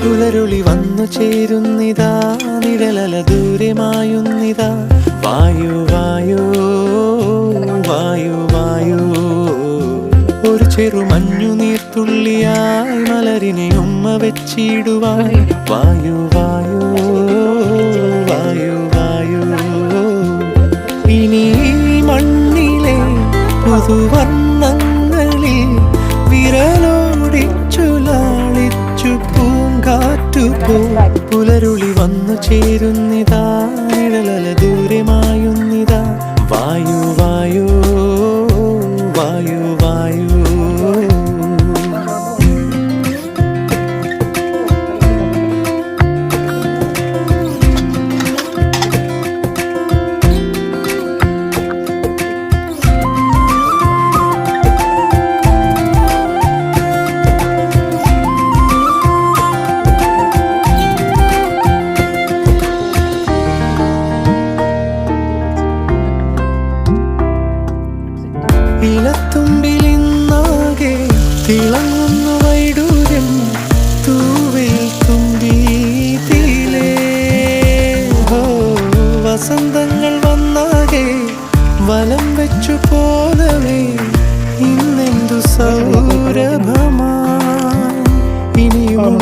പുലരുളി വന്നു ചേരുന്നിതാ, നിഴലല ദൂരെ മായുന്നിതാ. വായു വായു വായു വായു, ഒരു ചെറു മഞ്ഞു നീർത്തുള്ളിയായി മലരിനെ ഉമ്മ വെച്ചിടുവാൻ. വായു വായു വായു വായു, ഇനി മണ്ണിലെ പുതുവർണ്ണങ്ങളിൽ വിരലോടിച്ചു ലാളിച്ചു പൂങ്കാറ്റുപോ. പുലരുളി വന്നു ചേരുന്നിതാ, നിഴലല ദൂരെ മായുന്നിതാ. വായു വായു വായു വായു. ഇലത്തുമ്പിലിന്നാകെ തിളങ്ങുന്നു വൈഡൂര്യം, തൂവിൽ തുമ്പീതിലേ. വസന്തങ്ങൾ വന്നാകെ വലം വെച്ചു പോലവേ, ഇന്നെന്തു സൗരഭമാ ഇനിയും